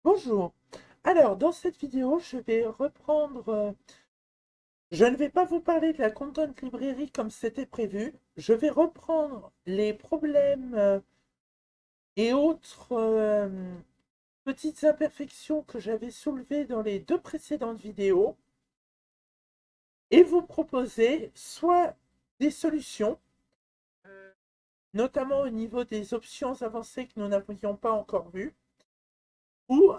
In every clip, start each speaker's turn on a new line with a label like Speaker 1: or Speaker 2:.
Speaker 1: Bonjour. Alors, dans cette vidéo, je vais reprendre. Je ne vais pas vous parler de la Content Librairie comme c'était prévu. Je vais reprendre les problèmes et autres petites imperfections que j'avais soulevées dans les deux précédentes vidéos et vous proposer soit des solutions, notamment au niveau des options avancées que nous n'avions pas encore vues, ou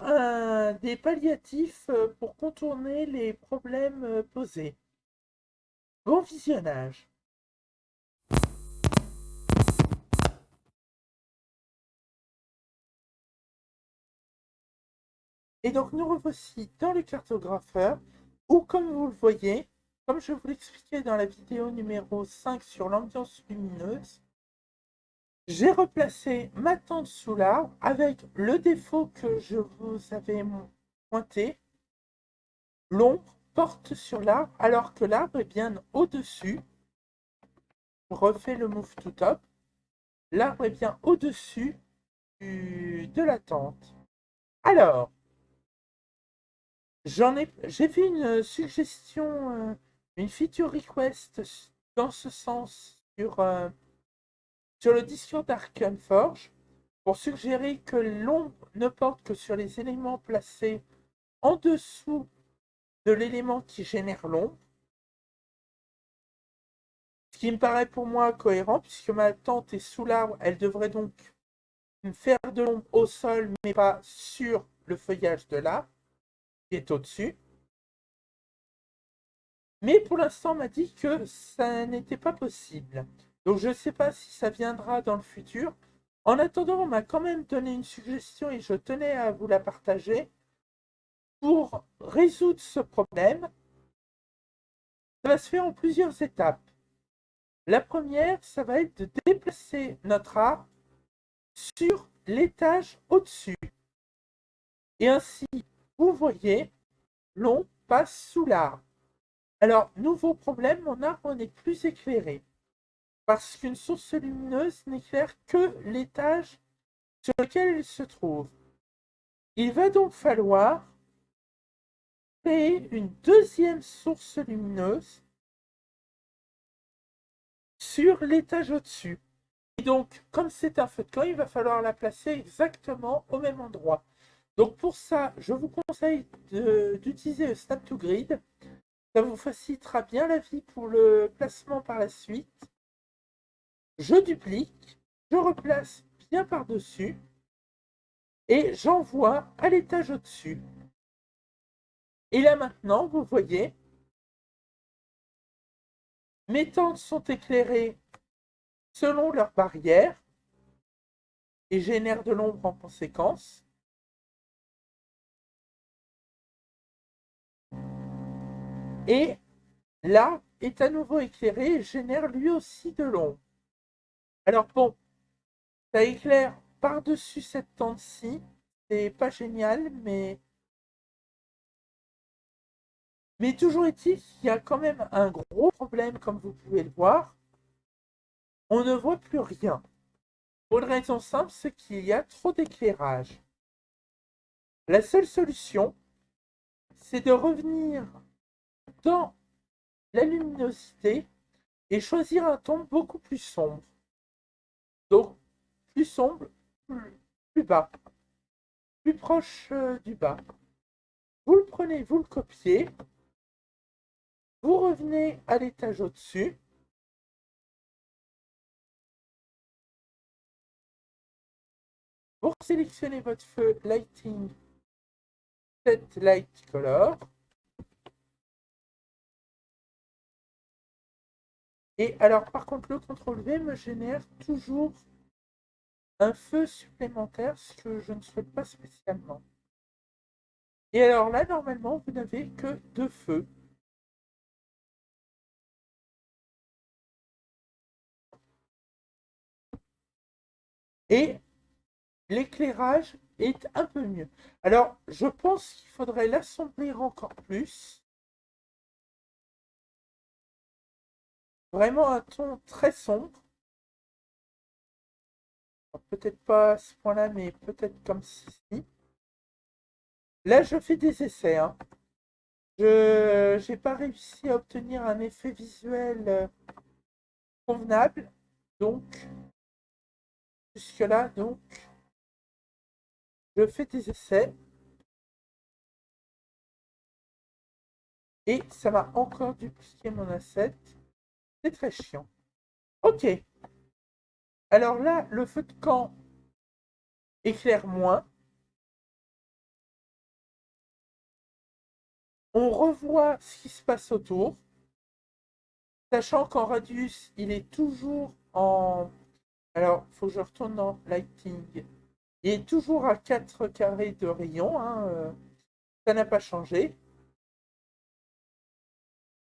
Speaker 1: des palliatifs pour contourner les problèmes posés. Bon visionnage. Et donc nous revoici dans le cartographeur où, comme vous le voyez, comme je vous l'expliquais dans la vidéo numéro 5 sur l'ambiance lumineuse, j'ai replacé ma tente sous l'arbre avec le défaut que je vous avais pointé. L'ombre porte sur l'arbre alors que l'arbre est bien au-dessus. Je refais le move to top. L'arbre est bien au-dessus de la tente. Alors, j'ai fait une suggestion, une feature request dans ce sens sur le Discord d'Arkham Forge pour suggérer que l'ombre ne porte que sur les éléments placés en dessous de l'élément qui génère l'ombre. Ce qui me paraît pour moi cohérent puisque ma tente est sous l'arbre, elle devrait donc faire de l'ombre au sol mais pas sur le feuillage de l'arbre qui est au-dessus. Mais pour l'instant, on m'a dit que ça n'était pas possible. Donc je ne sais pas si ça viendra dans le futur. En attendant, on m'a quand même donné une suggestion et je tenais à vous la partager. Pour résoudre ce problème, ça va se faire en plusieurs étapes. La première, ça va être de déplacer notre arbre sur l'étage au-dessus. Et ainsi, vous voyez, l'on passe sous l'arbre. Alors, nouveau problème, mon arbre n'est plus éclairé, parce qu'une source lumineuse n'éclaire que l'étage sur lequel il se trouve. Il va donc falloir créer une deuxième source lumineuse sur l'étage au-dessus. Et donc, comme c'est un feu de camp, il va falloir la placer exactement au même endroit. Donc pour ça, je vous conseille d'utiliser Snap to Grid. Ça vous facilitera bien la vie pour le placement par la suite. Je duplique, je replace bien par-dessus et j'envoie à l'étage au-dessus. Et là maintenant, vous voyez, mes tentes sont éclairées selon leur barrière et génèrent de l'ombre en conséquence. Et là est à nouveau éclairé et génère lui aussi de l'ombre. Alors bon, ça éclaire par-dessus cette tente-ci. C'est pas génial, mais toujours est-il qu'il y a quand même un gros problème, comme vous pouvez le voir. On ne voit plus rien. Pour une raison simple, c'est qu'il y a trop d'éclairage. La seule solution, c'est de revenir dans la luminosité et choisir un ton beaucoup plus sombre. Donc, plus sombre, plus bas, plus proche du bas. Vous le prenez, vous le copiez, vous revenez à l'étage au-dessus, vous sélectionnez votre feu Lighting, Set Light Color, et alors par contre le CTRL V me génère toujours un feu supplémentaire, ce que je ne souhaite pas spécialement. Et alors là, normalement, vous n'avez que deux feux. Et l'éclairage est un peu mieux. Alors, je pense qu'il faudrait l'assombrir encore plus. Vraiment un ton très sombre. Peut-être pas à ce point-là, mais peut-être comme ceci. Là, je fais des essais, hein. Je n'ai pas réussi à obtenir un effet visuel convenable. Donc, jusque-là, donc, je fais des essais. Et ça m'a encore dupliqué mon asset. C'est très chiant. Ok. Alors là, le feu de camp éclaire moins. On revoit ce qui se passe autour. Sachant qu'en radius, il est toujours en... Alors, il faut que je retourne dans Lighting. Il est toujours à 4 carrés de rayon. Hein, ça n'a pas changé.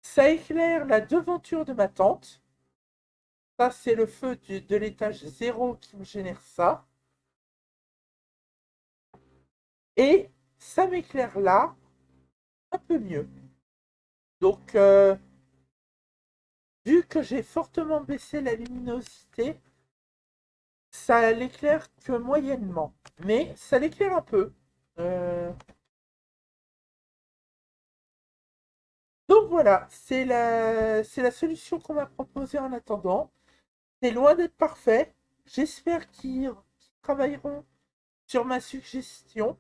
Speaker 1: Ça éclaire la devanture de ma tente. Ça, c'est le feu de l'étage 0 qui me génère ça. Et ça m'éclaire là un peu mieux. Donc, vu que j'ai fortement baissé la luminosité, ça l'éclaire que moyennement. Mais ça l'éclaire un peu. Euh, Donc voilà, c'est la solution qu'on m'a proposée en attendant. C'est loin d'être parfait. J'espère qu'ils travailleront sur ma suggestion.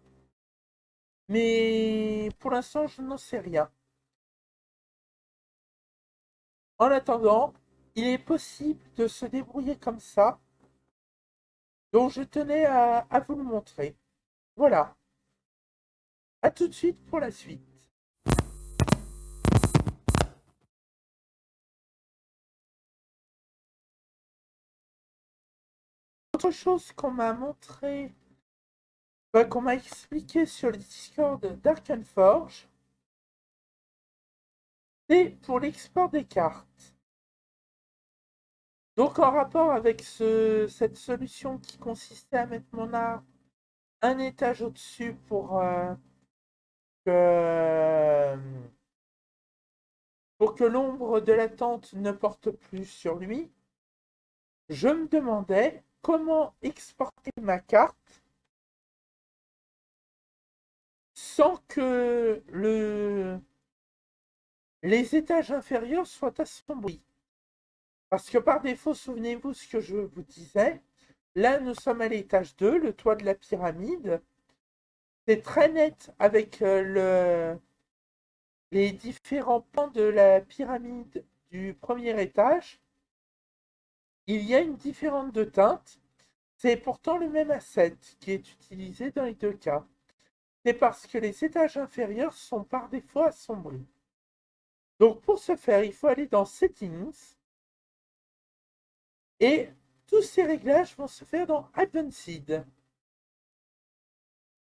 Speaker 1: Mais pour l'instant, je n'en sais rien. En attendant, il est possible de se débrouiller comme ça. Donc je tenais à vous le montrer. Voilà. À tout de suite pour la suite. Autre chose qu'on m'a montré, qu'on m'a expliqué sur le Discord d'Arkenforge, c'est pour l'export des cartes. Donc en rapport avec cette solution qui consistait à mettre mon arbre un étage au-dessus que, pour que l'ombre de la tente ne porte plus sur lui, je me demandais comment exporter ma carte sans que les étages inférieurs soient assombris. Parce que par défaut, souvenez-vous ce que je vous disais, là nous sommes à l'étage 2, le toit de la pyramide. C'est très net avec les différents pans de la pyramide du premier étage. Il y a une différence de teinte. C'est pourtant le même asset qui est utilisé dans les deux cas. C'est parce que les étages inférieurs sont par défaut assombris. Donc pour ce faire, il faut aller dans Settings et tous ces réglages vont se faire dans Advanced.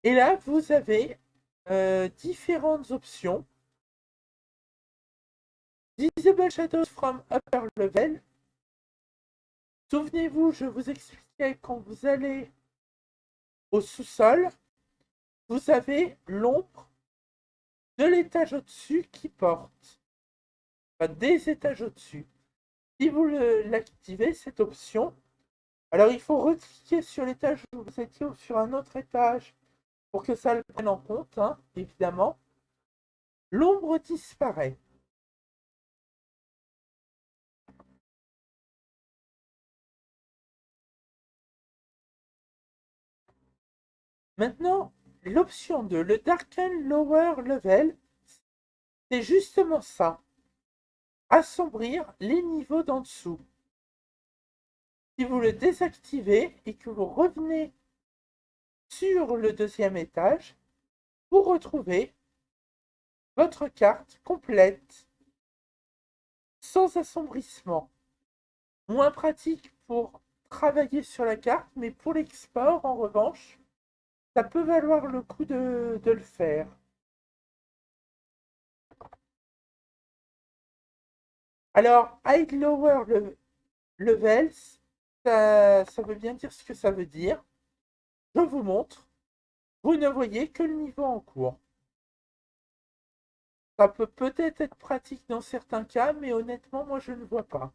Speaker 1: Et là, vous avez différentes options. Disable Shadows from Upper Level. Souvenez-vous, je vous expliquais quand vous allez au sous-sol, vous avez l'ombre de l'étage au-dessus qui porte, enfin, des étages au-dessus. Si vous l'activez, cette option, alors il faut recliquer sur l'étage où vous étiez ou sur un autre étage pour que ça le prenne en compte, hein, évidemment. L'ombre disparaît. Maintenant, l'option 2, le Darken Lower Level, c'est justement ça. Assombrir les niveaux d'en dessous. Si vous le désactivez et que vous revenez sur le deuxième étage, vous retrouvez votre carte complète, sans assombrissement. Moins pratique pour travailler sur la carte, mais pour l'export, en revanche, ça peut valoir le coup de le faire. Alors, hide lower levels, ça veut bien dire ce que ça veut dire. Je vous montre. Vous ne voyez que le niveau en cours. Ça peut peut-être être pratique dans certains cas, mais honnêtement, moi, je ne vois pas.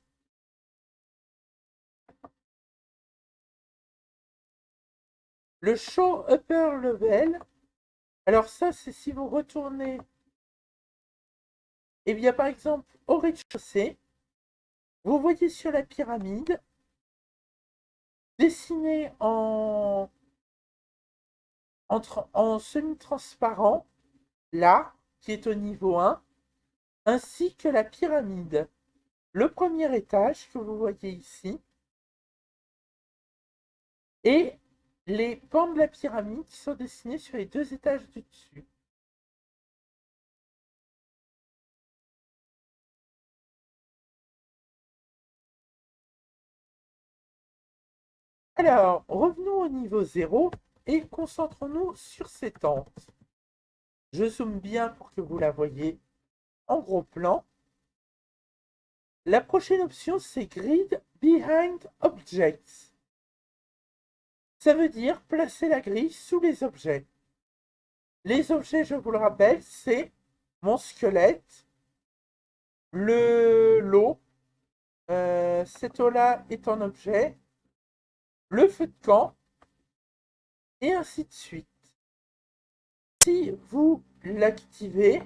Speaker 1: Le show upper level, Alors ça, c'est si vous retournez, eh bien, par exemple, au rez-de-chaussée, vous voyez sur la pyramide, dessinée en semi-transparent, là, qui est au niveau 1, ainsi que la pyramide. Le premier étage que vous voyez ici, et les pans de la pyramide qui sont dessinés sur les 2 étages du dessus. Alors, revenons au niveau 0 et concentrons-nous sur ces tentes. Je zoome bien pour que vous la voyez en gros plan. La prochaine option, c'est Grid Behind Objects. Ça veut dire placer la grille sous les objets. Les objets, je vous le rappelle, c'est mon squelette, l'eau, cette eau-là est un objet, le feu de camp, et ainsi de suite. Si vous l'activez,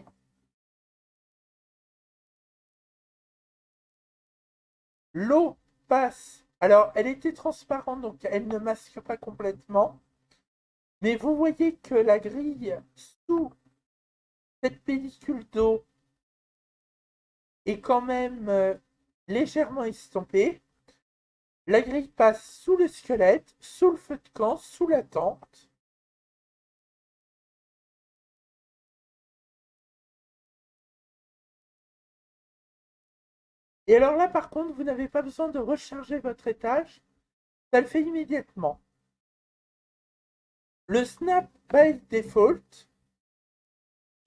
Speaker 1: l'eau passe. Alors, elle était transparente, donc elle ne masque pas complètement. Mais vous voyez que la grille sous cette pellicule d'eau est quand même légèrement estompée. La grille passe sous le squelette, sous le feu de camp, sous la tente. Et alors là, par contre, vous n'avez pas besoin de recharger votre étage. Ça le fait immédiatement. Le Snap by Default,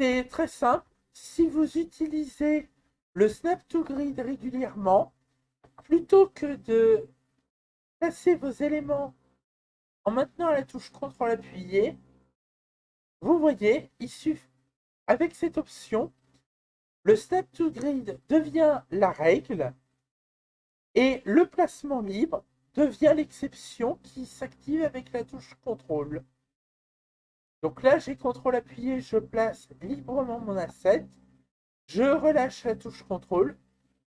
Speaker 1: c'est très simple. Si vous utilisez le Snap to Grid régulièrement, plutôt que de placer vos éléments en maintenant la touche CTRL appuyée, vous voyez, avec cette option, le Snap to Grid devient la règle et le placement libre devient l'exception qui s'active avec la touche CTRL. Donc là, j'ai CTRL appuyé, je place librement mon asset, je relâche la touche CTRL,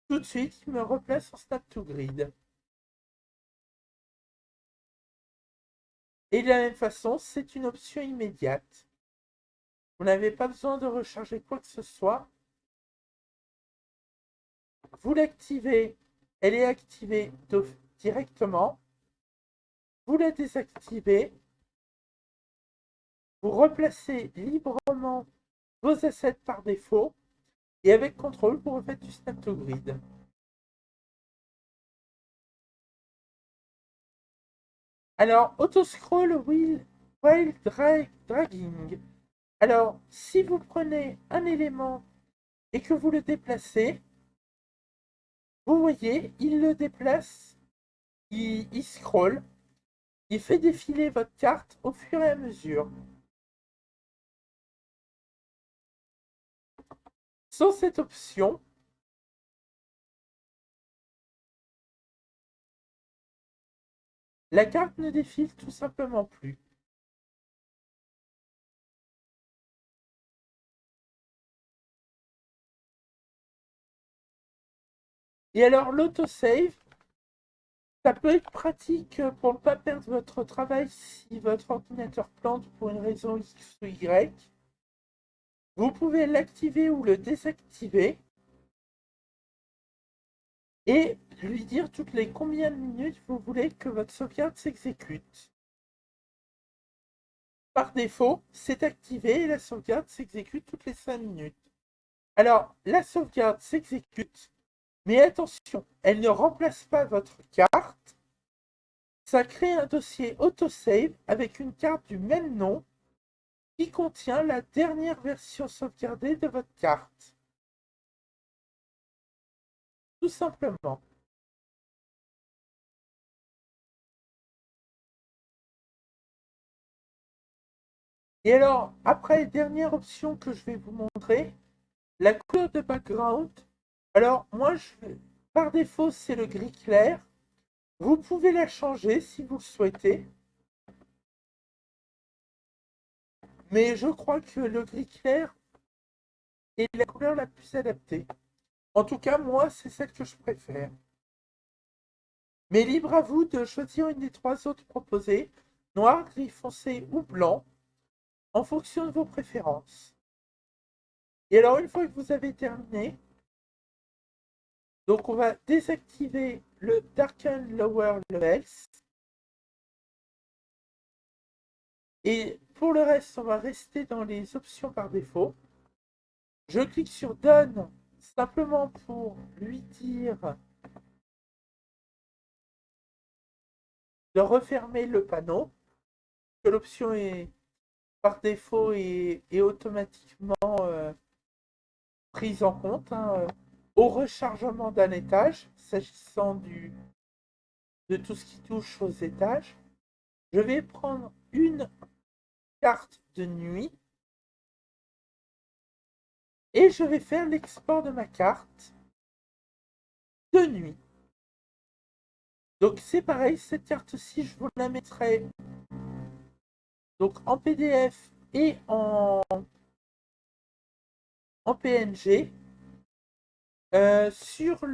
Speaker 1: tout de suite, il me replace en Snap to Grid. Et de la même façon, c'est une option immédiate. Vous n'avez pas besoin de recharger quoi que ce soit. Vous l'activez, elle est activée directement. Vous la désactivez. Vous replacez librement vos assets par défaut. Et avec CTRL, vous refaites du Snap to Grid. Alors, auto-scroll while dragging. Alors, si vous prenez un élément et que vous le déplacez, vous voyez, il le déplace, il scroll, il fait défiler votre carte au fur et à mesure. Sans cette option, la carte ne défile tout simplement plus. Et alors, l'autosave, ça peut être pratique pour ne pas perdre votre travail si votre ordinateur plante pour une raison X ou Y. Vous pouvez l'activer ou le désactiver et lui dire toutes les combien de minutes vous voulez que votre sauvegarde s'exécute. Par défaut, c'est activé et la sauvegarde s'exécute toutes les 5 minutes. Alors, la sauvegarde s'exécute, mais attention, elle ne remplace pas votre carte. Ça crée un dossier autosave avec une carte du même nom qui contient la dernière version sauvegardée de votre carte. Tout simplement. Et alors, après, dernière option que je vais vous montrer, la couleur de background. Alors, moi, par défaut, c'est le gris clair. Vous pouvez la changer si vous le souhaitez. mais je crois que le gris clair est la couleur la plus adaptée. En tout cas, moi, c'est celle que je préfère. Mais libre à vous de choisir une des trois autres proposées, noir, gris foncé ou blanc, en fonction de vos préférences. Et alors, une fois que vous avez terminé, donc on va désactiver le Darken Lower Levels. Et pour le reste, on va rester dans les options par défaut. Je clique sur Done, simplement pour lui dire de refermer le panneau, que l'option est par défaut et automatiquement prise en compte au rechargement d'un étage, s'agissant de tout ce qui touche aux étages. Je vais prendre une carte de nuit et je vais faire l'export de ma carte de nuit. Donc c'est pareil, cette carte-ci, je vous la mettrai donc en PDF et en PNG sur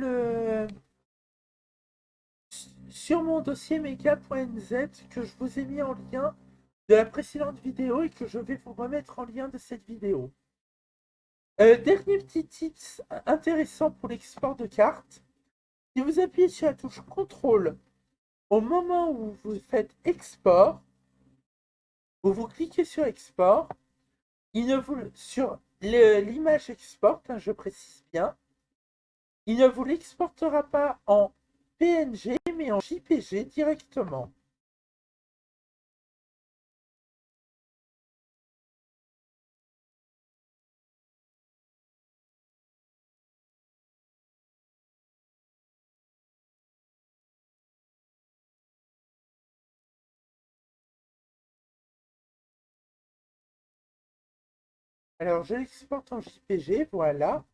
Speaker 1: mon dossier mega.nz que je vous ai mis en lien de la précédente vidéo et que je vais vous remettre en lien de cette vidéo. Dernier petit tips intéressant pour l'export de cartes. Si vous appuyez sur la touche CTRL au moment où vous faites export, vous cliquez sur export, sur l'image export, je précise bien, il ne vous l'exportera pas en PNG mais en JPG directement. Alors je l'exporte en JPG, voilà.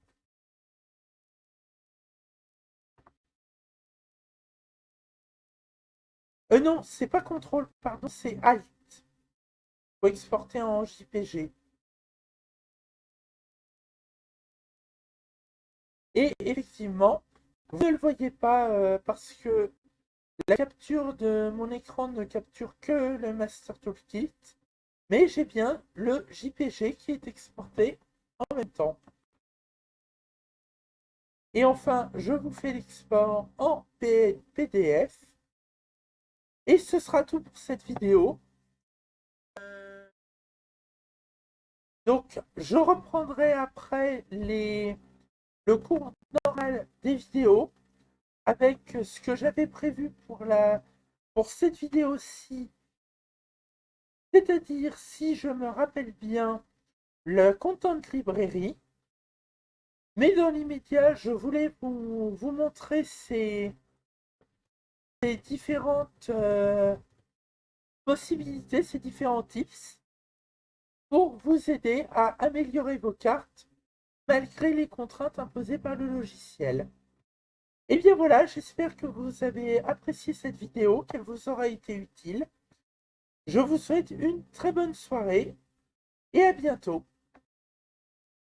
Speaker 1: Non, c'est pas CTRL, pardon, c'est ALT. Faut exporter en JPG. Et effectivement, vous ne le voyez pas parce que la capture de mon écran ne capture que le Master Toolkit, mais j'ai bien le JPG qui est exporté en même temps. Et enfin, je vous fais l'export en PDF. Et ce sera tout pour cette vidéo. Donc, je reprendrai après le cours normal des vidéos avec ce que j'avais prévu pour cette vidéo-ci. C'est-à-dire, si je me rappelle bien, le Content Librairie. Mais dans l'immédiat, je voulais vous montrer ces différentes possibilités, ces différents tips pour vous aider à améliorer vos cartes malgré les contraintes imposées par le logiciel. Et bien voilà, j'espère que vous avez apprécié cette vidéo, qu'elle vous aura été utile. Je vous souhaite une très bonne soirée et à bientôt.